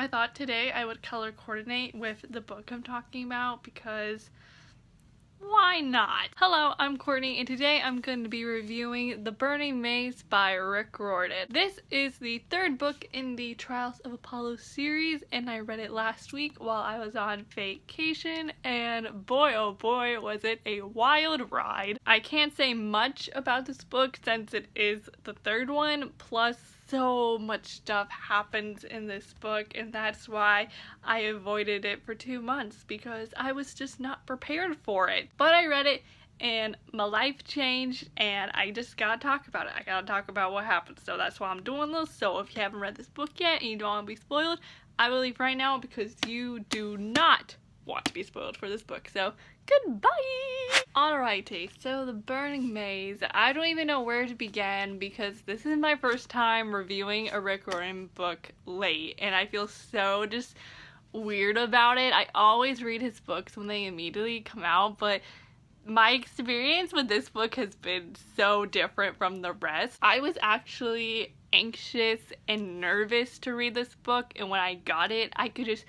I thought today I would color coordinate with the book I'm talking about because why not? Hello, I'm Courtney, and today I'm going to be reviewing The Burning Maze by Riordan. This is the third book in the Trials of Apollo series, and I read it last week while I was on vacation, and boy oh boy was it a wild ride. I can't say much about this book since it is the third one, plus so much stuff happens in this book, and that's why I avoided it for 2 months because I was just not prepared for it. But I read it and my life changed, and I just gotta talk about it. I gotta talk about what happened, so that's why I'm doing this. So if you haven't read this book yet and you don't want to be spoiled, I will leave right now because you do not want to be spoiled for this book. So goodbye! Alrighty, so The Burning Maze. I don't even know where to begin because this is my first time reviewing a Riordan book late, and I feel so just weird about it. I always read his books when they immediately come out, but my experience with this book has been so different from the rest. I was actually anxious and nervous to read this book, and when I got it, I could just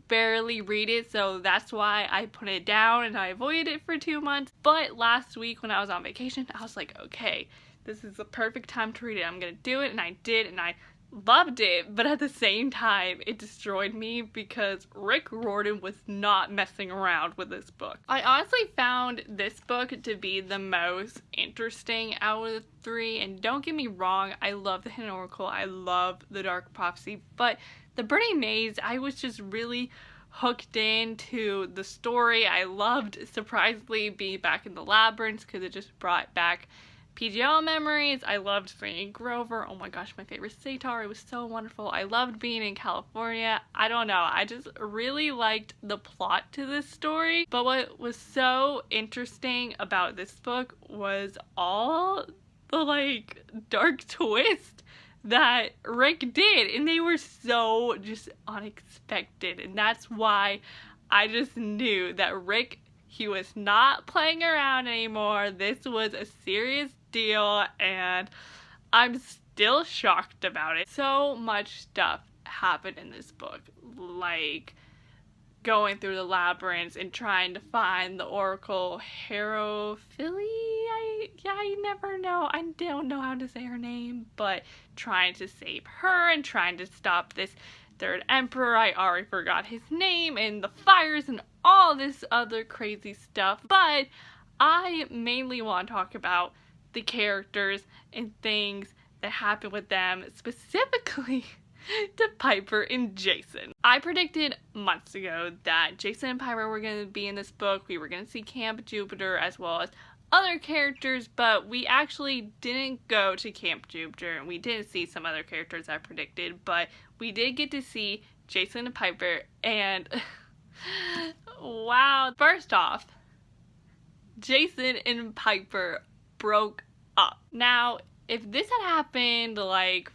barely read it, so that's why I put it down and I avoided it for 2 months. But last week when I was on vacation, I was like, okay, this is the perfect time to read it. I'm gonna do it, and I did, and I loved it, but at the same time it destroyed me because Riordan was not messing around with this book. I honestly found this book to be the most interesting out of the three, and don't get me wrong, I love the Hidden Oracle, I love the Dark Prophecy, but The Burning Maze, I was just really hooked into the story. I loved, surprisingly, being back in the labyrinth because it just brought back PGL memories. I loved Franny Grover. Oh my gosh, my favorite Satar. It was so wonderful. I loved being in California. I don't know. I just really liked the plot to this story. But what was so interesting about this book was all the dark twists that Rick did, and they were so just unexpected, and that's why I just knew that Rick, he was not playing around anymore. This was a serious deal, and I'm still shocked about it. So much stuff happened in this book, like going through the labyrinths and trying to find the Oracle Herophily. I never know. I don't know how to say her name, but trying to save her and trying to stop this third emperor. I already forgot his name, and the fires and all this other crazy stuff. But I mainly want to talk about the characters and things that happen with them, specifically to Piper and Jason. I predicted months ago that Jason and Piper were going to be in this book. We were going to see Camp Jupiter as well as other characters, but we actually didn't go to Camp Jupiter, and we didn't see some other characters I predicted, but we did get to see Jason and Piper, and wow. First off, Jason and Piper broke up. Now, if this had happened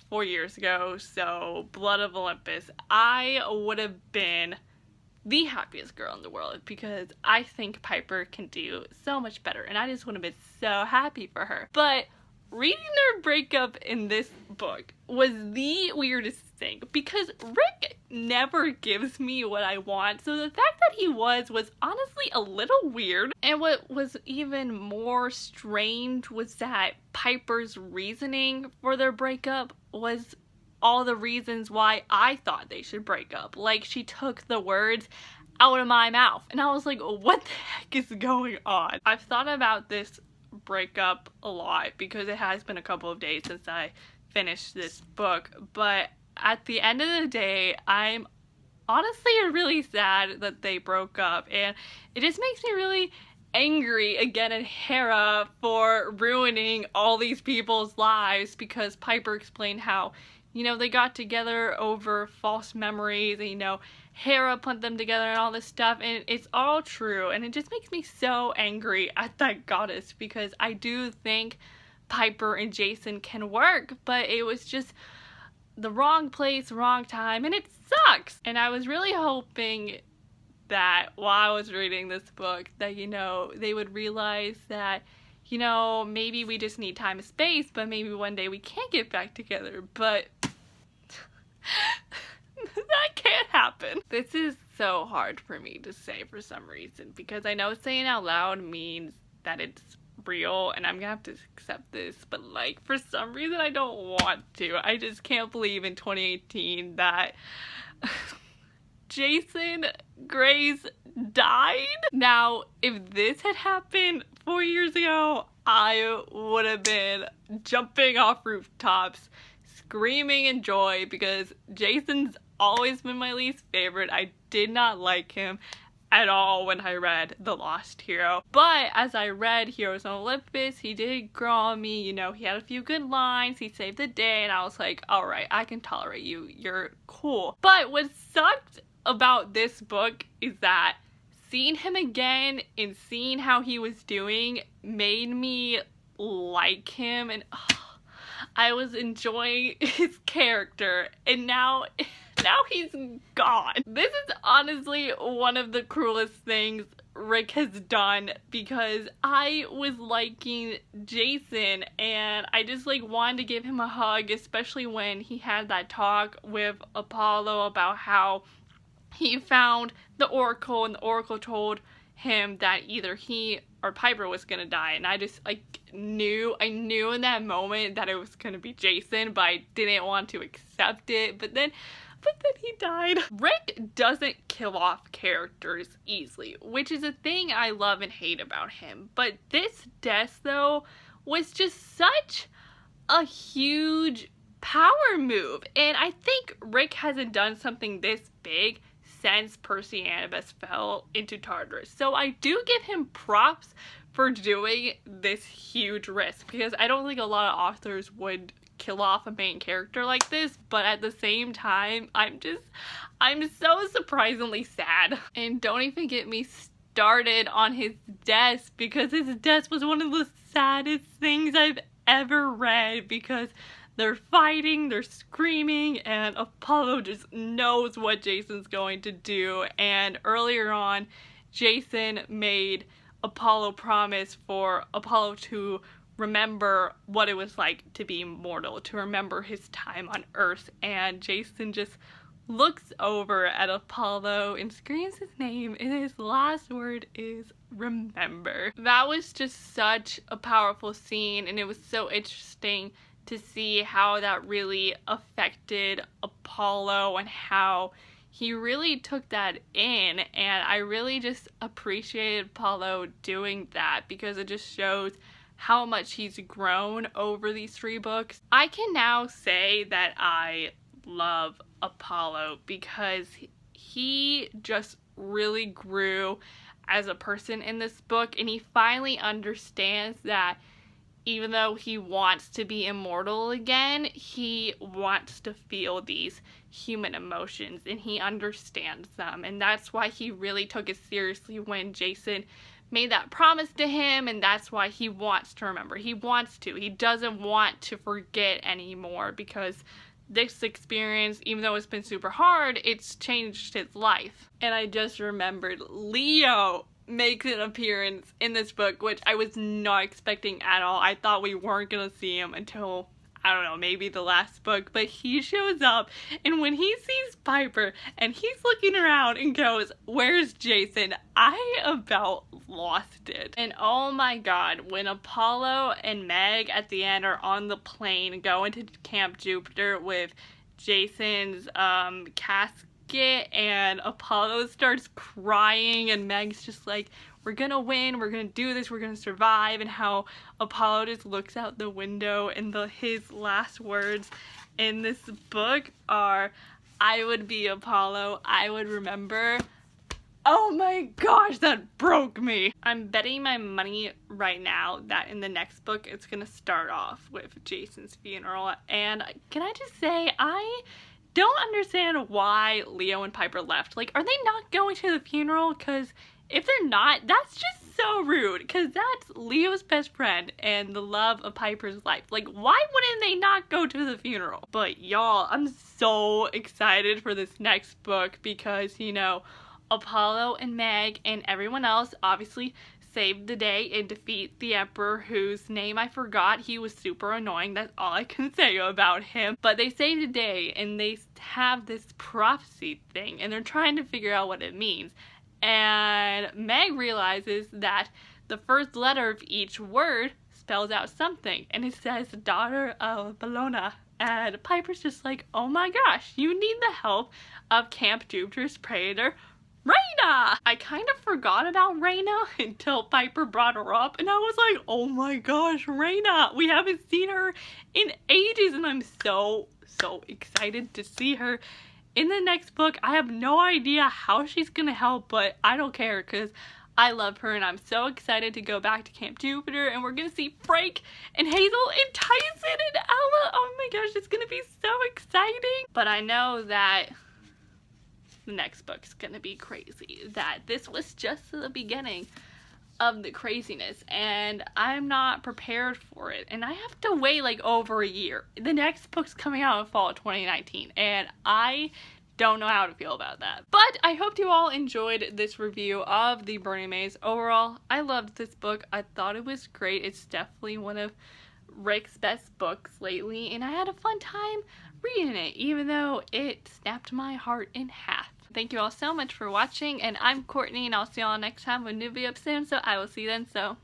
4 years ago, so Blood of Olympus, I would have been the happiest girl in the world because I think Piper can do so much better, and I just would have been so happy for her. But reading their breakup in this book was the weirdest thing because Rick never gives me what I want, so the fact that he was honestly a little weird. And what was even more strange was that Piper's reasoning for their breakup was all the reasons why I thought they should break up. Like, she took the words out of my mouth, and I was like, what the heck is going on? I've thought about this breakup a lot because it has been a couple of days since I finished this book, but at the end of the day, I'm honestly really sad that they broke up, and it just makes me really angry again at Hera for ruining all these people's lives because Piper explained how, they got together over false memories, and Hera put them together and all this stuff, and it's all true, and it just makes me so angry at that goddess because I do think Piper and Jason can work, but it was just the wrong place, wrong time, and it sucks. And I was really hoping that while I was reading this book that, they would realize that, maybe we just need time and space, but maybe one day we can't get back together, but that can't happen. happen. This is so hard for me to say for some reason, because I know saying out loud means that it's real and I'm gonna have to accept this, but like for some reason I don't want to. I just can't believe in 2018 that Jason Grace died. Now, if this had happened 4 years ago, I would have been jumping off rooftops, screaming in joy, because Jason's always been my least favorite. I did not like him at all when I read The Lost Hero. But as I read Heroes on Olympus, he did grow on me. You know, he had a few good lines, he saved the day, and I was like, alright, I can tolerate you, you're cool. But what sucked about this book is that seeing him again and seeing how he was doing made me like him, and I was enjoying his character, and now he's gone. This is honestly one of the cruelest things Rick has done, because I was liking Jason and I just like wanted to give him a hug, especially when he had that talk with Apollo about how he found the Oracle and the Oracle told him that either he or Piper was gonna die, and I just like I knew in that moment that it was gonna be Jason, but I didn't want to accept it. But then he died. Rick doesn't kill off characters easily, which is a thing I love and hate about him. But this death, though, was just such a huge power move. And I think Rick hasn't done something this big since Percy Annabeth fell into Tartarus. So I do give him props for doing this huge risk, because I don't think a lot of authors would kill off a main character like this, but at the same time, I'm so surprisingly sad. And don't even get me started on his death, because his death was one of the saddest things I've ever read, because they're fighting, they're screaming, and Apollo just knows what Jason's going to do. And earlier on, Jason made Apollo promise for Apollo to remember what it was like to be immortal, to remember his time on Earth, and Jason just looks over at Apollo and screams his name, and his last word is remember. That was just such a powerful scene, and it was so interesting to see how that really affected Apollo and how he really took that in, and I really just appreciated Apollo doing that, because it just shows how much he's grown over these 3 books. I can now say that I love Apollo, because he just really grew as a person in this book, and he finally understands that even though he wants to be immortal again, he wants to feel these human emotions, and he understands them, and that's why he really took it seriously when Jason made that promise to him, and that's why he wants to remember. He wants to. He doesn't want to forget anymore, because this experience, even though it's been super hard, it's changed his life. And I just remembered Leo makes an appearance in this book, which I was not expecting at all. I thought we weren't gonna see him until, I don't know, maybe the last book, but he shows up, and when he sees Piper and he's looking around and goes, "Where's Jason?" I about lost it. And oh my god, when Apollo and Meg at the end are on the plane going to Camp Jupiter with Jason's casket, and Apollo starts crying and Meg's just like, "We're gonna win, we're gonna do this, we're gonna survive," and how Apollo just looks out the window, and his last words in this book are, "I would be Apollo, I would remember." Oh my gosh, that broke me. I'm betting my money right now that in the next book it's gonna start off with Jason's funeral, and can I just say, I don't understand why Leo and Piper left. Like, are they not going to the funeral? Because if they're not, that's just so rude, because that's Leo's best friend and the love of Piper's life. Like, why wouldn't they not go to the funeral? But y'all, I'm so excited for this next book, because, you know, Apollo and Meg and everyone else obviously save the day and defeat the Emperor, whose name I forgot. He was super annoying, that's all I can say about him. But they save the day and they have this prophecy thing and they're trying to figure out what it means. And Meg realizes that the first letter of each word spells out something, and it says daughter of Bellona. And Piper's just like, oh my gosh, you need the help of Camp Jupiter's Praetor, Reyna! I kind of forgot about Reyna until Piper brought her up, and I was like, oh my gosh, Reyna! We haven't seen her in ages, and I'm so excited to see her in the next book. I have no idea how she's gonna help, but I don't care because I love her and I'm so excited to go back to Camp Jupiter, and we're gonna see Frank and Hazel and Tyson and Ella. Oh my gosh, it's gonna be so exciting. But I know that the next book's gonna be crazy, that this was just the beginning of the craziness and I'm not prepared for it, and I have to wait like over a year. The next book's coming out in fall of 2019 and I don't know how to feel about that. But I hope you all enjoyed this review of The Burning Maze. Overall, I loved this book. I thought it was great. It's definitely one of Rick's best books lately, and I had a fun time reading it, even though it snapped my heart in half. Thank you all so much for watching, and I'm Courtney, and I'll see you all next time with a new video soon, so I will see you then, so